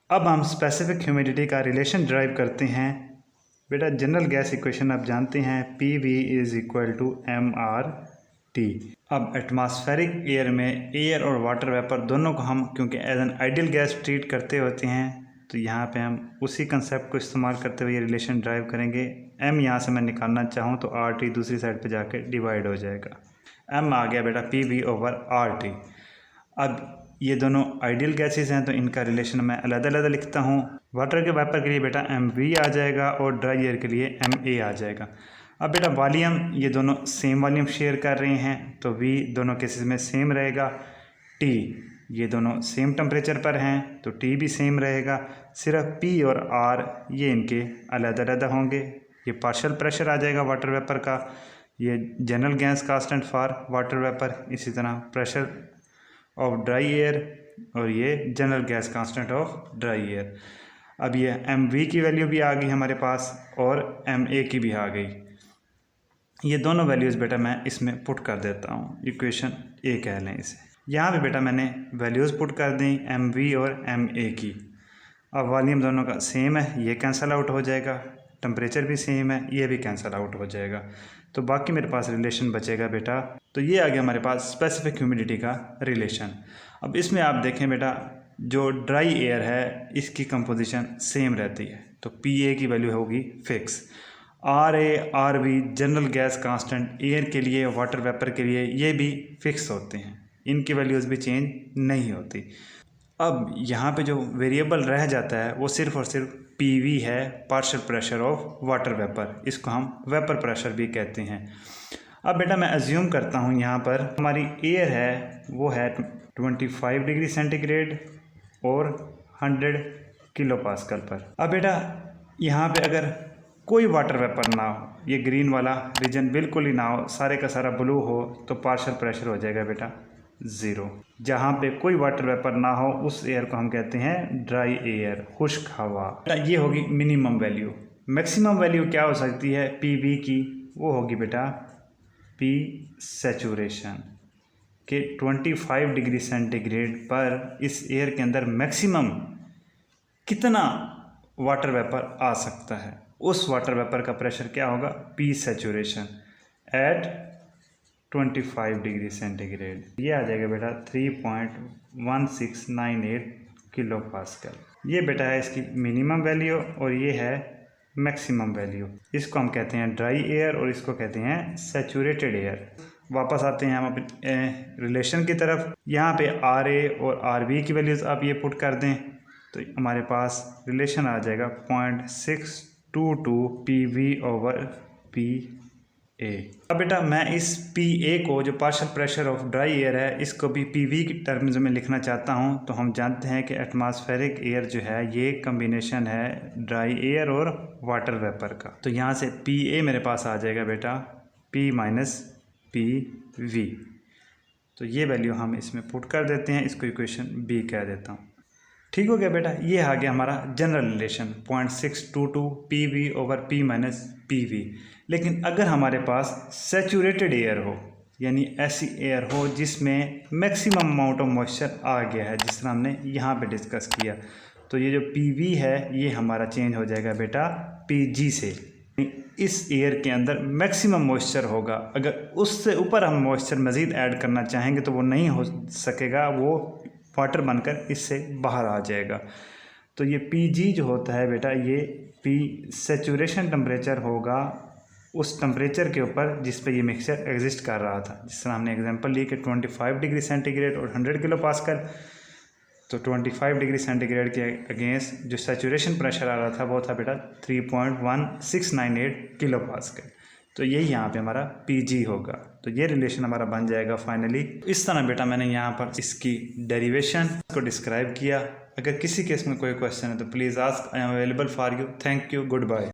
अब हम specific humidity का रिलेशन ड्राइव करते हैं। बेटा जनरल गैस इक्वेशन आप जानते हैं, PV is equal to MRT। अब एटमॉस्फेरिक एयर में एयर और वाटर वेपर दोनों को हम क्योंकि as an ideal gas treat करते होते हैं, तो यहाँ पे हम उसी कंसेप्ट को इस्तेमाल करते हुए ये रिलेशन ड्राइव करेंगे। M यहाँ से मैं निकालना चाहूँ तो RT दूसरी साइड पे जाके डिवाइड हो जाएगा। M आ गया बेटा PV ओवर RT। अब ये दोनों आइडियल गैसेस हैं तो इनका रिलेशन मैं अलग-अलग लिखता हूँ। वाटर के वेपर के लिए बेटा MV आ जाएगा और ड्राई एयर के लिए MA आ जाएगा। अब बेटा वॉल्यूम ये दोनों सेम वॉल्यूम शेयर कर रहे हैं तो V दोनों केसेस में सेम रहेगा। T ये दोनों सेम टेम्परेचर पर हैं तो T भी सेम रहेगा। सिर्फ P और R ये इनके अलग-अलग होंगे। ये पार्शियल प्रेशर आ जाएगा वाटर वेपर का, ये general gas constant for water vapour, इसी तरह प्रेशर ऑफ ड्राई एयर और ये general gas constant of dry air. अब ये MV की वैल्यू भी आ गई हमारे पास और MA की भी आ गई। ये दोनों वैल्यूज़ बेटा मैं इसमें पुट कर देता हूँ, इक्वेशन A कह लें इसे। यहाँ पे बेटा मैंने वैल्यूज़ पुट कर दी MV और MA की। अब वॉल्यूम दोनों का सेम है, ये कैंसिल आउट हो जाएगा, टेम्परेचर भी सेम है, ये भी कैंसिल आउट हो जाएगा, तो बाकी मेरे पास रिलेशन बचेगा बेटा। तो ये आ गया हमारे पास स्पेसिफिक ह्यूमिडिटी का रिलेशन। अब इसमें आप देखें बेटा जो ड्राई एयर है इसकी कंपोजिशन सेम रहती है तो PA की वैल्यू होगी fix. RA RV general gas constant air के लिए, वाटर वेपर के लिए ये भी फिक्स होते हैं, इनकी वैल्यूज़ भी चेंज नहीं होती। अब यहाँ पे जो वेरिएबल रह जाता है वो सिर्फ और सिर्फ PV है, partial pressure of water vapour, इसको हम वेपर प्रेशर भी कहते हैं। अब बेटा मैं अज्यूम करता हूँ यहाँ पर हमारी एयर है वो है 25 डिग्री सेंटीग्रेड और 100 किलो पास्कल पर। अब बेटा यहाँ पे अगर कोई वाटर वेपर ना हो, ये ग्रीन वाला रीजन बिल्कुल ही ना हो, सारे का सारा ब्लू हो, तो पार्शियल प्रेशर हो जाएगा बेटा 0। जहाँ पे कोई वाटर वेपर ना हो उस एयर को हम कहते हैं ड्राई एयर, खुश्क हवा। ये होगी मिनिमम वैल्यू। मैक्सिमम वैल्यू क्या हो सकती है PV की, वो होगी बेटा P सैचुरेशन के 25 डिग्री सेंटीग्रेड पर इस एयर के अंदर मैक्सिमम कितना वाटर वेपर आ सकता है, उस वाटर वेपर का प्रेशर क्या होगा P saturation at 25 degree centigrade. ये आ जाएगा बेटा 3.1698 किलो पास्कल। ये बेटा है इसकी मिनिमम वैल्यू और ये है मैक्सिमम वैल्यू। इसको हम कहते हैं ड्राई एयर और इसको कहते हैं सैचुरेटेड एयर। वापस आते हैं हम अपने रिलेशन की तरफ। यहाँ पे RA और RB की वैल्यूज़ आप ये पुट कर दें तो हमारे पास रिलेशन आ जाएगा 0.622 PV ओवर PA। अब बेटा मैं इस PA को, जो partial pressure of dry air है, इसको भी PV की टर्म्स में लिखना चाहता हूँ तो हम जानते हैं कि एटमॉस्फेरिक एयर जो है ये कम्बिनेशन है ड्राई एयर और वाटर वेपर का। तो यहाँ से PA मेरे पास आ जाएगा बेटा P माइनस PV। तो ये वैल्यू हम इसमें पुट कर देते हैं, इसको इक्वेशन B कह देता हूँ। ठीक हो गया बेटा, ये आ गया हमारा general relation 0.622 PV over P minus PV। लेकिन अगर हमारे पास सैचुरेटेड एयर हो, यानी ऐसी एयर हो जिसमें मैक्सिमम अमाउंट ऑफ मॉइस्चर आ गया है, जिस तरह हमने यहाँ पे डिस्कस किया, तो ये जो PV है ये हमारा चेंज हो जाएगा बेटा PG से। इस एयर के अंदर मैक्सिमम मॉइस्चर होगा, अगर उससे ऊपर हम मॉइस्चर मज़ीद ऐड करना चाहेंगे तो वो नहीं हो सकेगा, वो वाटर बनकर इससे बाहर आ जाएगा। तो ये PG जो होता है बेटा ये P सैचुरेशन टेम्परेचर होगा उस टेम्परेचर के ऊपर जिस पे ये मिक्सचर एग्जिस्ट कर रहा था। जिस तरह हमने एग्जांपल ली कि 25 डिग्री सेंटीग्रेड और 100 किलो पास्कल, तो 25 डिग्री सेंटीग्रेड के अगेंस्ट जो सैचुरेशन प्रेशर आ रहा था वो था बेटा 3.1698 किलो पास्कल। तो यही यहाँ पे हमारा PG होगा। तो ये रिलेशन हमारा बन जाएगा फाइनली। इस तरह बेटा मैंने यहाँ पर इसकी डेरिवेशन को डिस्क्राइब किया। अगर किसी केस में कोई क्वेश्चन है तो please ask, I am available for you. Thank you, good bye.